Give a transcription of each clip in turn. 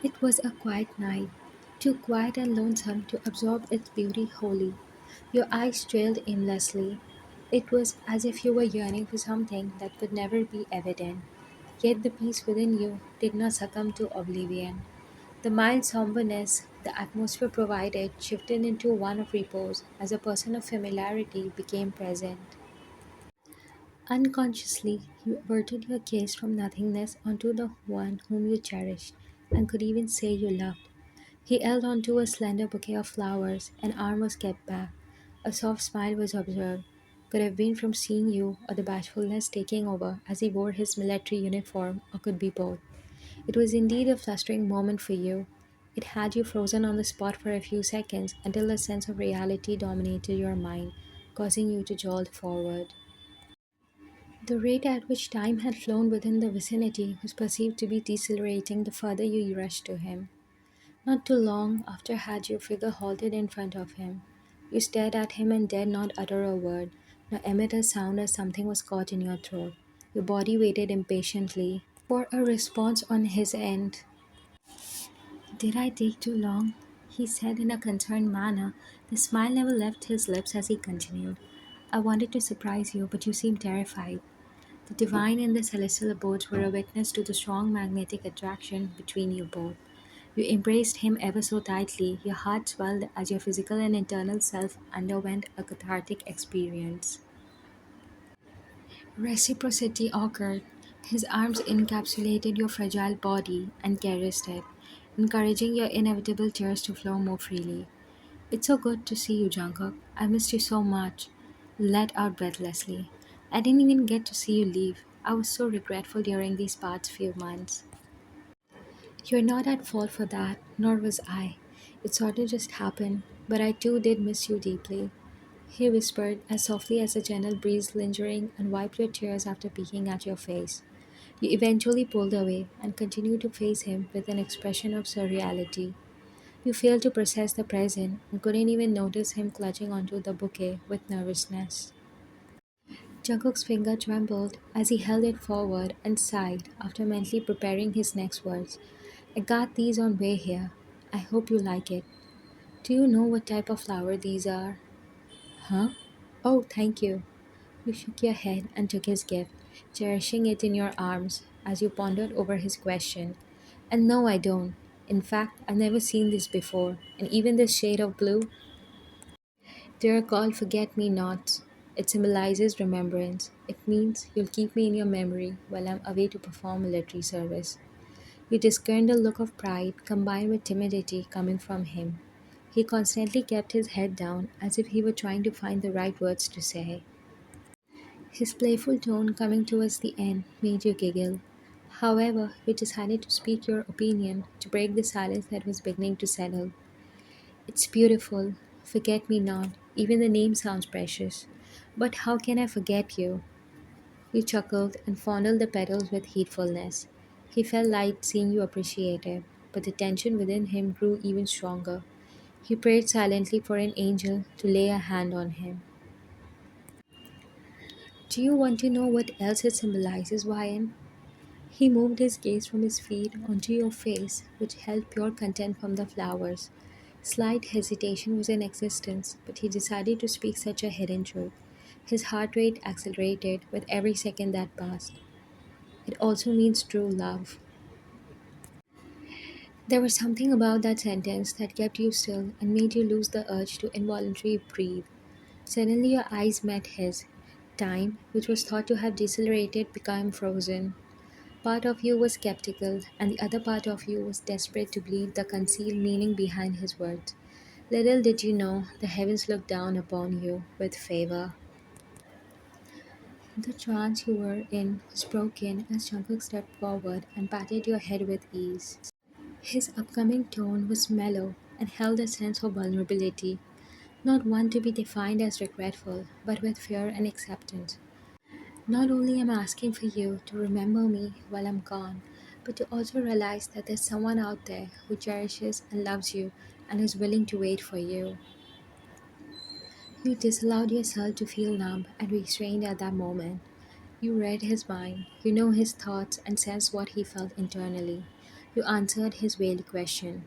It was a quiet night, too quiet and lonesome to absorb its beauty wholly. Your eyes trailed aimlessly. It was as if you were yearning for something that could never be evident. Yet the peace within you did not succumb to oblivion. The mild somberness the atmosphere provided shifted into one of repose as a person of familiarity became present. Unconsciously, you averted your gaze from nothingness onto the one whom you cherished and could even say you loved. He held onto a slender bouquet of flowers, an arm was kept back, a soft smile was observed. Could have been from seeing you or the bashfulness taking over as he wore his military uniform, or could be both. It was indeed a flustering moment for you. It had you frozen on the spot for a few seconds until a sense of reality dominated your mind, causing you to jolt forward. The rate at which time had flown within the vicinity was perceived to be decelerating the further you rushed to him. Not too long after had your figure halted in front of him. You stared at him and dared not utter a word, nor emit a sound as something was caught in your throat. Your body waited impatiently for a response on his end. Did I take too long? He said in a concerned manner. The smile never left his lips as he continued. I wanted to surprise you, but you seemed terrified. The divine and the celestial abodes were a witness to the strong magnetic attraction between you both. You embraced him ever so tightly, your heart swelled as your physical and internal self underwent a cathartic experience. Reciprocity occurred. His arms encapsulated your fragile body and caressed it, encouraging your inevitable tears to flow more freely. It's so good to see you, Jungkook. I missed you so much. Let out breathlessly. I didn't even get to see you leave. I was so regretful during these past few months. You're not at fault for that, nor was I. It sort of just happened, but I too did miss you deeply. He whispered as softly as a gentle breeze lingering and wiped your tears after peeking at your face. You eventually pulled away and continued to face him with an expression of surreality. You failed to process the present and couldn't even notice him clutching onto the bouquet with nervousness. Jungkook's finger trembled as he held it forward and sighed after mentally preparing his next words. I got these on way here. I hope you like it. Do you know what type of flower these are? Huh? Oh, thank you. You shook your head and took his gift, cherishing it in your arms as you pondered over his question. And no, I don't. In fact, I've never seen this before, and even this shade of blue. They're called forget me nots. It symbolizes remembrance. It means you'll keep me in your memory while I'm away to perform military service. You discerned a look of pride combined with timidity coming from him. He constantly kept his head down as if he were trying to find the right words to say. His playful tone coming towards the end made you giggle. However, you decided to speak your opinion to break the silence that was beginning to settle. It's beautiful. Forget me not. Even the name sounds precious. But how can I forget you? You chuckled and fondled the petals with heedfulness. He felt light seeing you appreciate it, but the tension within him grew even stronger. He prayed silently for an angel to lay a hand on him. Do you want to know what else it symbolizes, Ryan? He moved his gaze from his feet onto your face, which held pure content from the flowers. Slight hesitation was in existence, but he decided to speak such a hidden truth. His heart rate accelerated with every second that passed. It also means true love. There was something about that sentence that kept you still and made you lose the urge to involuntarily breathe. Suddenly, your eyes met his. Time, which was thought to have decelerated, became frozen. Part of you was skeptical, and the other part of you was desperate to believe the concealed meaning behind his words. Little did you know, the heavens looked down upon you with favor. The trance you were in was broken as Jungkook stepped forward and patted your head with ease. His upcoming tone was mellow and held a sense of vulnerability, not one to be defined as regretful, but with fear and acceptance. Not only am I asking for you to remember me while I'm gone, but to also realize that there's someone out there who cherishes and loves you and is willing to wait for you. You disallowed yourself to feel numb and restrained at that moment. You read his mind, you know his thoughts, and sensed what he felt internally. You answered his veiled question.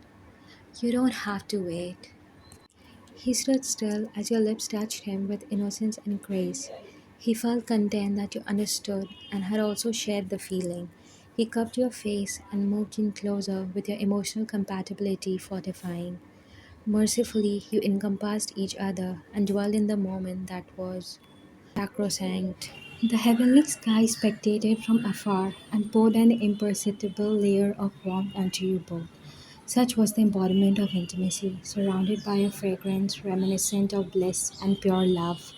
You don't have to wait. He stood still as your lips touched him with innocence and grace. He felt content that you understood and had also shared the feeling. He cupped your face and moved in closer with your emotional compatibility fortifying. Mercifully, you encompassed each other and dwelled in the moment that was sacrosanct. The heavenly sky spectated from afar and poured an imperceptible layer of warmth onto you both. Such was the embodiment of intimacy, surrounded by a fragrance reminiscent of bliss and pure love.